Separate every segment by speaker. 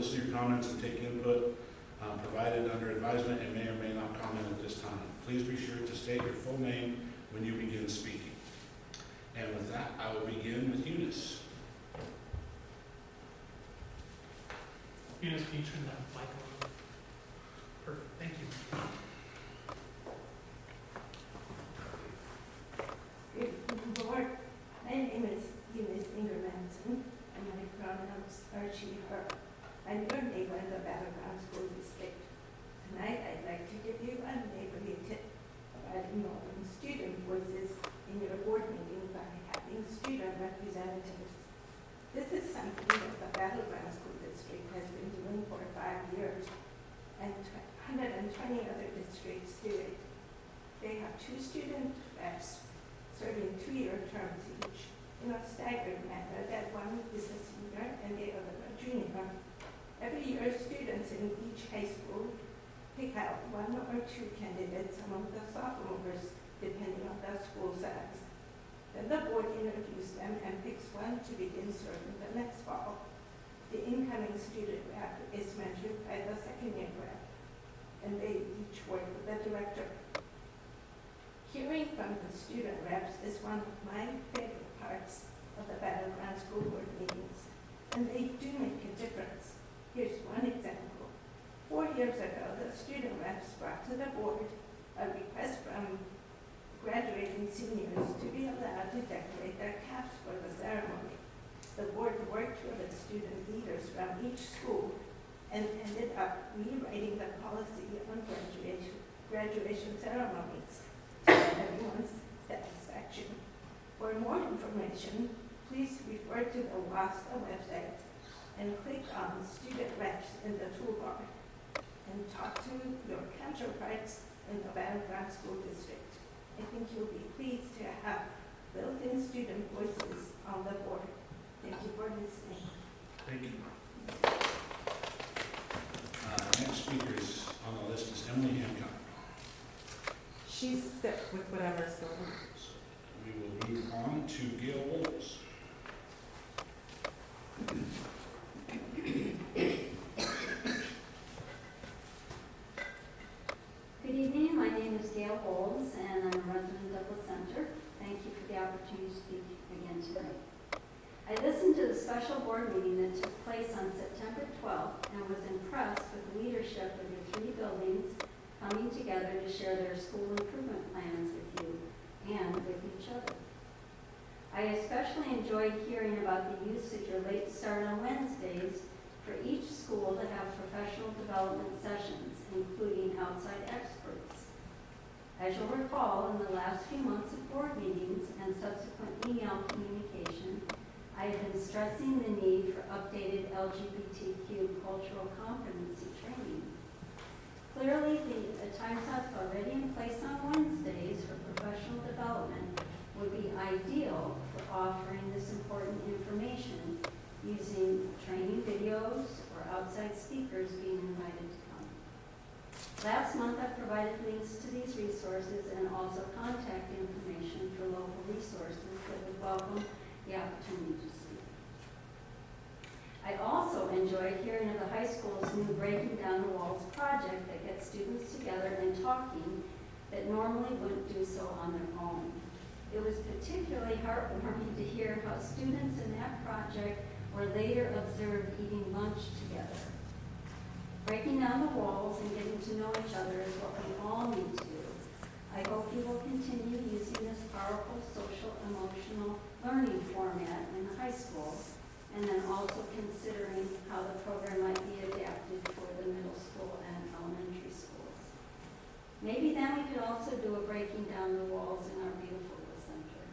Speaker 1: listen to your comments and take input provided under advisement and may or may not comment at this time. Please be sure to state your full name when you begin speaking. And with that, I will begin with Eunice.
Speaker 2: Eunice, can you turn that mic on? Perfect, thank you.
Speaker 3: Good Lord, my name is Eunice Ingermanson, and my pronouns are she, her. I'm your neighbor in the Battleground School District. Tonight, I'd like to give you a neighborly tip about involving student voices in your board meeting by having student representatives. This is something that the Battleground School District has been doing for 5 years, and 120 other districts do it. They have 2 student reps serving 2-year terms each in a staggered manner that one is a senior and the other a junior. Every year, students in each high school pick out 1 or 2 candidates among the sophomores, depending on the school size. Then the board interviews them and picks one to begin serving the next fall. The incoming student rep is mentored by the second-year rep, and they each work with the director. Hearing from the student reps is one of my favorite parts of the Battleground School Board meetings, and they do make a difference. Here's one example. 4 years ago, the student reps brought to the board a request from graduating seniors to be allowed to decorate their caps for the ceremony. The board worked with the student leaders from each school and ended up rewriting the policy on graduation ceremonies to everyone's satisfaction. For more information, please refer to the WASCA website and click on Student Reps in the toolbar and talk to your counterparts in the Battleground School District. I think you'll be pleased to have built-in student voices on the board. Thank you for listening.
Speaker 1: Thank you. Next speaker is on the list is Emily Hancock.
Speaker 4: She's sick with whatever's going on.
Speaker 1: So we will move on to Gail Wolves.
Speaker 5: Good evening, my name is Gail Bowles, and I'm a resident of the center. Thank you for the opportunity to speak again tonight. I listened to the special board meeting that took place on September 12th and was impressed with the leadership of your 3 buildings coming together to share their school improvement plans with you and with each other. I especially enjoyed hearing about the usage or late start on Wednesdays for each school to have professional development sessions, including outside experts. As you'll recall, in the last few months of board meetings and subsequent email communication, I have been stressing the need for updated LGBTQ cultural competency training. Clearly, the time slots already in place on Wednesdays for professional development would be ideal for offering this important information using training videos or outside speakers being invited to come. Last month, I provided links to these resources and also contact information for local resources that would welcome the opportunity to speak. I also enjoyed hearing of the high school's new Breaking Down the Walls project that gets students together and talking that normally wouldn't do so on their own. It was particularly heartwarming to hear how students in that project were later observed eating lunch together. Breaking down the walls and getting to know each other is what we all need to do. I hope you will continue using this powerful social emotional learning format in the high school, and then also considering how the program might be adapted for the middle school and elementary schools. Maybe then we could also do a Breaking Down the Walls in our beautiful center.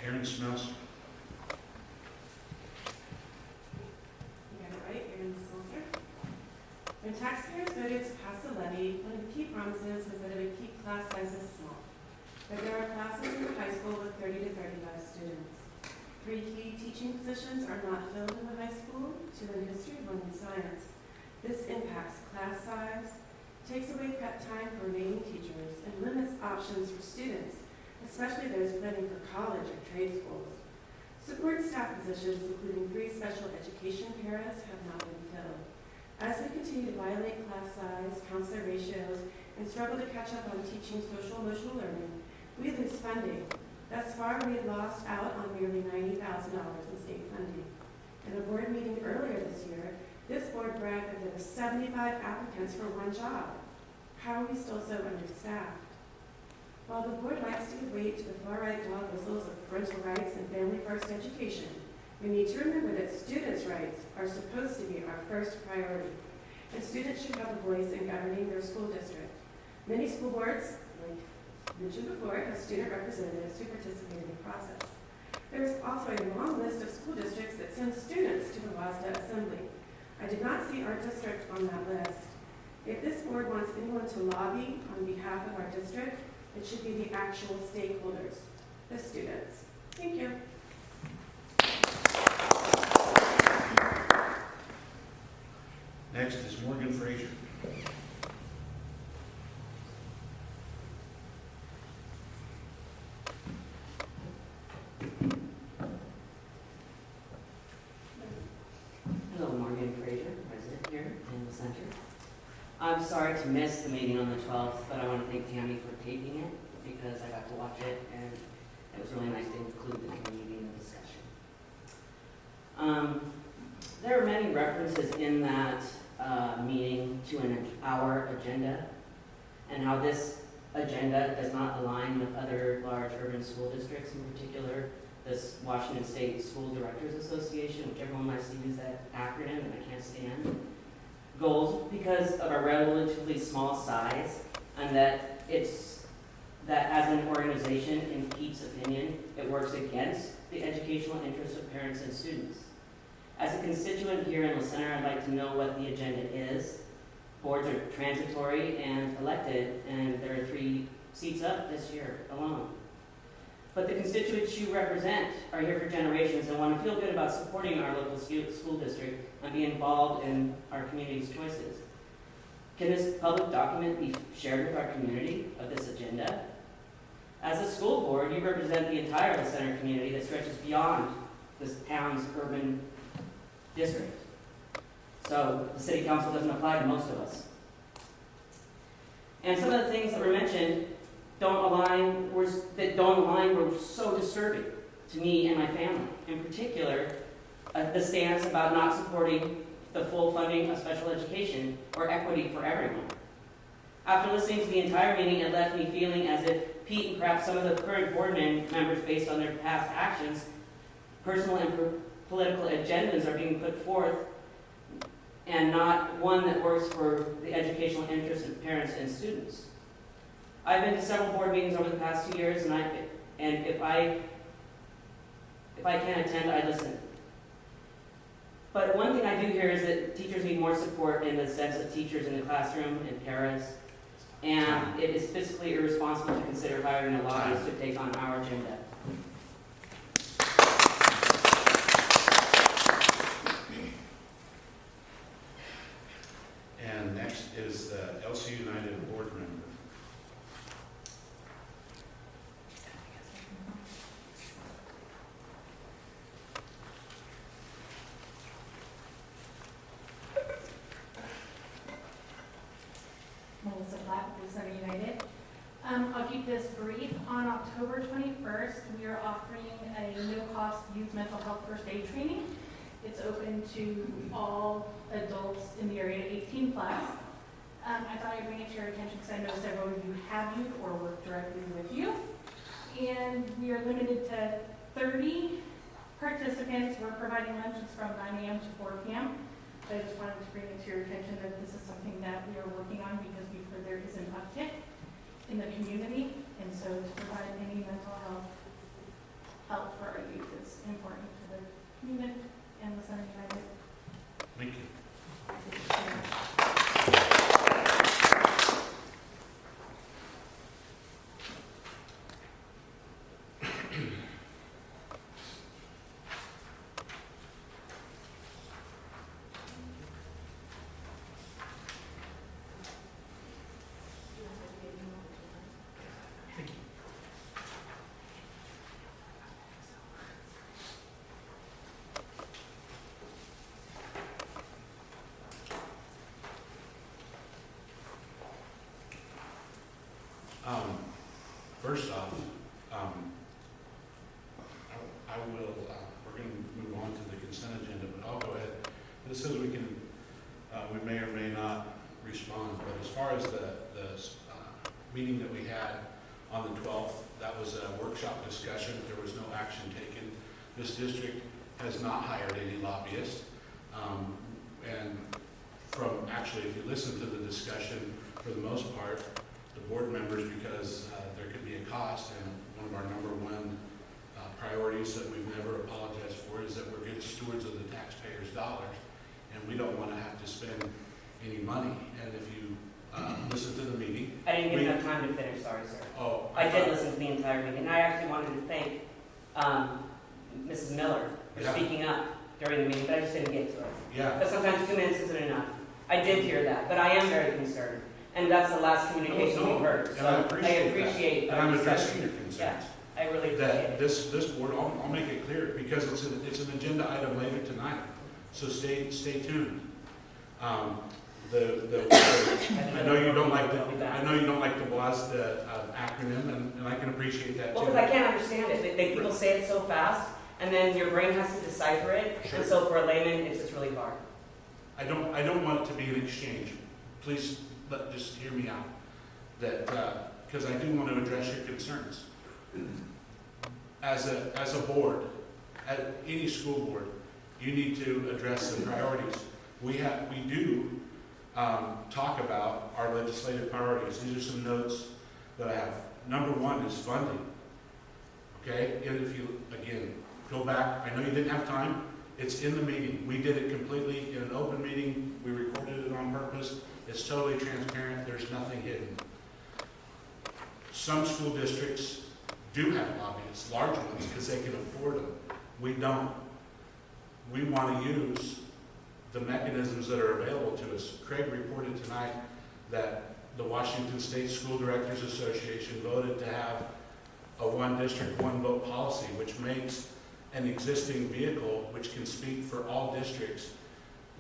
Speaker 1: Aaron Smelser.
Speaker 4: You got it right, Aaron Smelser. When taxpayers voted to pass the levy, one of the key promises was that it would keep class sizes small. But there are classes in the high school with 30 to 35 students. 3 key teaching positions are not filled in the high school, 2 in history, 1 in science. This impacts class size, takes away prep time for remaining teachers, and limits options for students especially those planning for college or trade schools. Support staff positions, including 3 special education paras, have not been filled. As we continue to violate class size, counselor ratios, and struggle to catch up on teaching social emotional learning, we lose funding. Thus far, we have lost out on nearly $90,000 in state funding. In a board meeting earlier this year, this board bragged that there were 75 applicants for one job. How are we still so understaffed? While the board likes to give weight to the far-right dog whistles of parental rights and family-first education, we need to remember that students' rights are supposed to be our first priority, and students should have a voice in governing their school district. Many school boards, like mentioned before, have student representatives who participate in the process. There is also a long list of school districts that send students to the WASDA Assembly. I did not see our district on that list. If this board wants anyone to lobby on behalf of our district, it should be the actual stakeholders, the students. Thank you.
Speaker 1: Next is Morgan Fraser.
Speaker 6: Hello, Morgan Fraser, resident here in the center. I'm sorry to miss the meeting on the 12th, but I want to thank Tammy for taping it because I got to watch it and it was really nice to include the community in the discussion. There are many references in that meeting to our agenda and how this agenda does not align with other large urban school districts, in particular this Washington State School Directors Association, which everyone likes to use that acronym and I can't stand, goals because of our relatively small size, and that as an organization, in Pete's opinion, it works against the educational interests of parents and students. As a constituent here in the center, I'd like to know what the agenda is. Boards are transitory and elected, and there are 3 seats up this year alone. But the constituents you represent are here for generations and want to feel good about supporting our local school district and be involved in our community's choices. Can this public document be shared with our community of this agenda? As a school board, you represent the entire La Center community that stretches beyond this town's urban district. So the city council doesn't apply to most of us. And some of the things that were mentioned were so disturbing to me and my family. In particular, the stance about not supporting the full funding of special education or equity for everyone. After listening to the entire meeting, it left me feeling as if Pete and perhaps some of the current board members, based on their past actions, personal and political agendas are being put forth, and not one that works for the educational interests of parents and students. I've been to several board meetings over the past 2 years, and if I can't attend, I listen. But one thing I do hear is that teachers need more support in the sense of teachers in the classroom and parents, and it is fiscally irresponsible to consider hiring a lobbyist to take on our agenda.
Speaker 1: And next is the LC United board member.
Speaker 2: Melissa Platt with Center United. I'll keep this brief. On October 21st, we are offering a no-cost youth mental health first aid training. It's open to all adults in the area 18 plus. I thought I'd bring it to your attention because I know several of you have youth or work directly with youth. And we are limited to 30 participants. We're providing lunches from 9 a.m. to 4 p.m. I just wanted to bring it to your attention that this is something that we are working on because we've heard there is an uptick in the community, and so to provide any mental health help for our youth is important to the community and the Center United.
Speaker 1: Thank you.
Speaker 2: Thank you.
Speaker 1: First off, I will, we're going to move on to the consent agenda, but I'll go ahead. This says we can, we may or may not respond, but as far as the meeting that we had on the 12th, that was a workshop discussion. There was no action taken. This district has not hired any lobbyists. And from, actually, if you listen to the discussion, for the most part, the board members, because there could be a cost, and one of our number one priorities that we've never apologized for is that we're good stewards of the taxpayers' dollars, and we don't want to have to spend any money. And if you listen to the meeting,
Speaker 6: I didn't get enough time to finish, sorry, sir.
Speaker 1: oh,
Speaker 6: I did listen to the entire meeting, and I actually wanted to thank Mrs. Miller for
Speaker 1: Yeah.
Speaker 6: speaking up during the meeting, but I just didn't get to it.
Speaker 1: Yeah,
Speaker 6: But sometimes 2 minutes isn't enough. I did hear that, but I am very concerned, and that's the last communication
Speaker 1: No,
Speaker 6: we've heard.
Speaker 1: and
Speaker 6: So
Speaker 1: I appreciate that.
Speaker 6: appreciate
Speaker 1: and
Speaker 6: our
Speaker 1: I'm
Speaker 6: discussion.
Speaker 1: addressing your concerns.
Speaker 6: Yeah, I really appreciate
Speaker 1: That
Speaker 6: it.
Speaker 1: this board, I'll make it clear, because it's an agenda item later tonight, so stay tuned. I know you don't like the, I know you don't like the WASDA acronym, and I can appreciate that
Speaker 6: Well,
Speaker 1: too.
Speaker 6: because I can't understand it. People say it so fast, and then your brain has to decipher it,
Speaker 1: Sure.
Speaker 6: and so for a layman, it's just really hard.
Speaker 1: I don't want it to be an exchange. Please, just hear me out. That, because I do want to address your concerns. As a board, at any school board, you need to address the priorities. We do talk about our legislative priorities. These are some notes that I have. Number one is funding. Okay, and if you, again, go back, I know you didn't have time. It's in the meeting. We did it completely in an open meeting. We recorded it on purpose. It's totally transparent. There's nothing hidden. Some school districts do have lobbyists, large ones, because they can afford them. We don't. We want to use the mechanisms that are available to us. Craig reported tonight that the Washington State School Directors Association voted to have a one district, one vote policy, which makes an existing vehicle which can speak for all districts.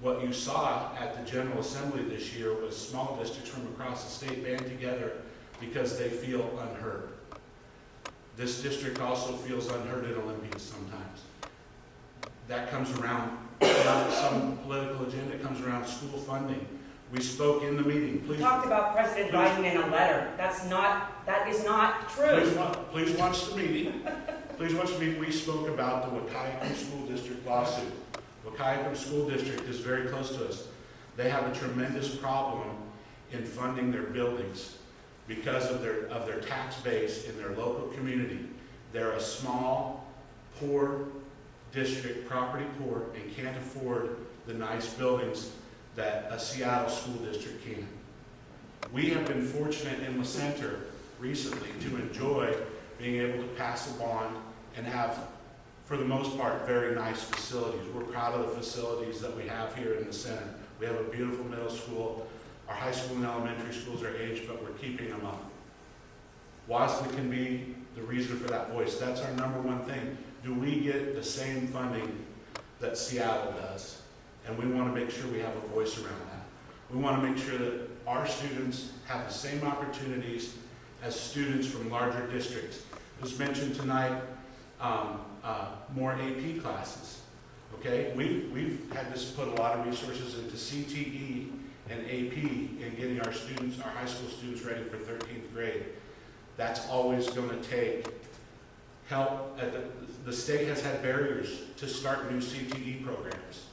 Speaker 1: What you saw at the General Assembly this year was small districts from across the state band together because they feel unheard. This district also feels unheard at Olympia sometimes. That comes around some political agenda, it comes around school funding. We spoke in the meeting.
Speaker 6: We
Speaker 1: Please,
Speaker 6: talked about President Biden in a letter. That is not true.
Speaker 1: please watch the meeting. Please watch the meeting. We spoke about the Wahkiakum School District lawsuit. Wahkiakum School District is very close to us. They have a tremendous problem in funding their buildings because of their tax base in their local community. They're a small, poor district, property poor, and can't afford the nice buildings that a Seattle school district can. We have been fortunate in the center recently to enjoy being able to pass a bond and have, for the most part, very nice facilities. We're proud of the facilities that we have here in the center. We have a beautiful middle school. Our high school and elementary schools are aged, but we're keeping them up. WASDA can be the reason for that voice. That's our number one thing. Do we get the same funding that Seattle does? And we want to make sure we have a voice around that. We want to make sure that our students have the same opportunities as students from larger districts. It was mentioned tonight, more AP classes. Okay, we've had to put a lot of resources into CTE and AP in getting our students, our high school students, ready for 13th grade. That's always going to take help. The state has had barriers to start new CTE programs.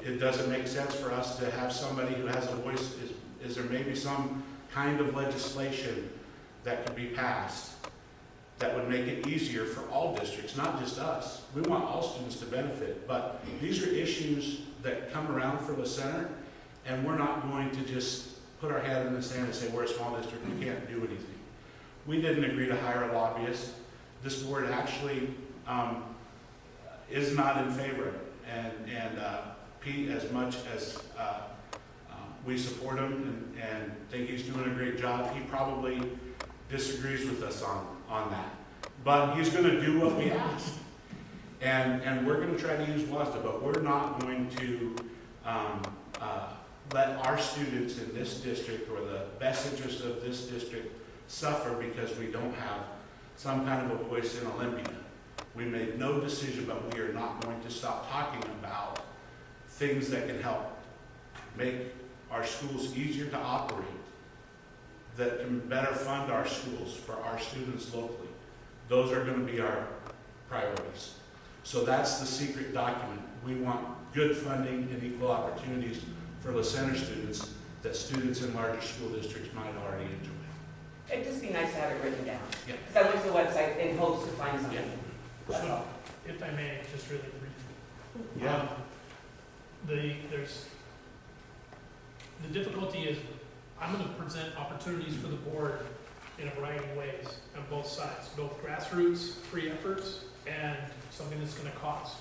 Speaker 1: It doesn't make sense for us to have somebody who has a voice. Is there maybe some kind of legislation that could be passed that would make it easier for all districts, not just us? We want all students to benefit, but these are issues that come around for the center, and we're not going to just put our head in the sand and say we're a small district, we can't do anything. We didn't agree to hire a lobbyist. This board actually is not in favor of it, and Pete, as much as we support him and think he's doing a great job, he probably disagrees with us on that. But he's going to do what we ask. And we're going to try to use WASDA, but we're not going to let our students in this district or the best interest of this district suffer because we don't have some kind of a voice in Olympia. We made no decision, but we are not going to stop talking about things that can help make our schools easier to operate, that can better fund our schools for our students locally. Those are going to be our priorities. So that's the secret document. We want good funding and equal opportunities for La Center students that students in larger school districts might already enjoy.
Speaker 6: It'd just be nice to have it written down.
Speaker 1: Yeah.
Speaker 6: Because I went to the website in hopes to find something.
Speaker 1: Yeah.
Speaker 6: That's all.
Speaker 7: If I may, just really briefly.
Speaker 1: Yeah.
Speaker 7: The difficulty is, I'm going to present opportunities for the board in a variety of ways on both sides, both grassroots, free efforts, and something that's going to cost.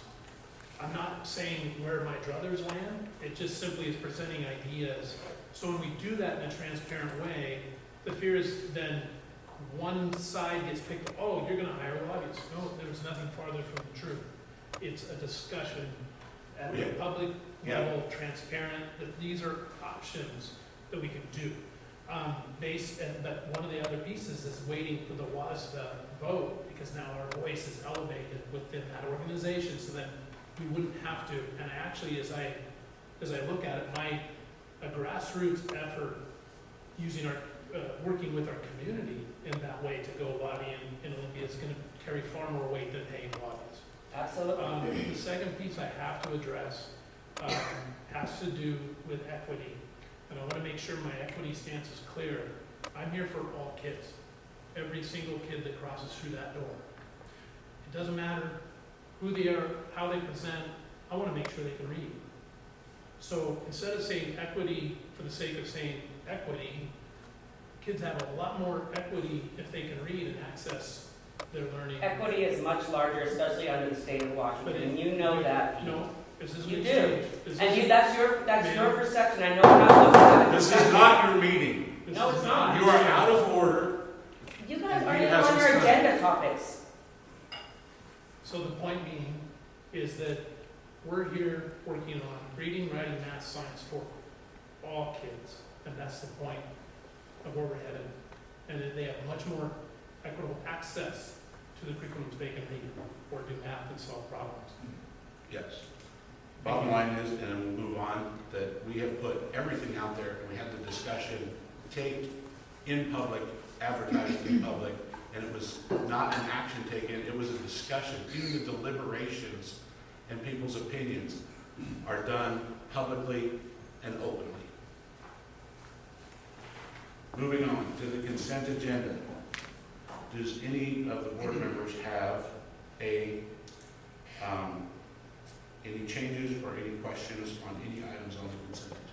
Speaker 7: I'm not saying where my druthers land, it just simply is presenting ideas. So when we do that in a transparent way, the fear is then one side gets picked, oh, you're going to hire lobbyists. No, there's nothing farther from the truth. It's a discussion at the public level, transparent, that these are options that we can do. But one of the other pieces is waiting for the WASDA vote, because now our voice is elevated within that organization, so that we wouldn't have to. And actually, as I look at it, a grassroots effort using our working with our community in that way to go lobbying in Olympia is going to carry far more weight than paying lobbyists.
Speaker 6: Absolutely.
Speaker 7: The second piece I have to address has to do with equity. And I want to make sure my equity stance is clear. I'm here for all kids. Every single kid that crosses through that door. It doesn't matter who they are, how they present, I want to make sure they can read. So instead of saying equity for the sake of saying equity, kids have a lot more equity if they can read and access their learning.
Speaker 6: Equity is much larger, especially under the state of Washington, and you know that.
Speaker 7: No, this is an
Speaker 6: You do.
Speaker 7: exchange. This
Speaker 6: And
Speaker 7: is-
Speaker 6: that's your perception. I know how to look at it.
Speaker 1: This is not your meeting.
Speaker 7: this
Speaker 6: No,
Speaker 7: is
Speaker 6: it's not.
Speaker 1: You are out of order.
Speaker 6: You guys
Speaker 1: He
Speaker 6: aren't even
Speaker 1: has
Speaker 6: on
Speaker 1: his
Speaker 6: your
Speaker 1: time.
Speaker 6: agenda topics.
Speaker 7: So the point being is that we're here working on reading, writing, math, science for all kids. And that's the point of where we're headed. And that they have much more equitable access to the curriculums they can read or do math and solve problems.
Speaker 1: Yes. Bottom line is, and we'll move on, that we have put everything out there, and we had the discussion taped in public, advertised in public, and it was not an action taken, it was a discussion. Even the deliberations and people's opinions are done publicly and openly. Moving on to the consent agenda. Does any of the board members have any changes or any questions on any items on the consent agenda?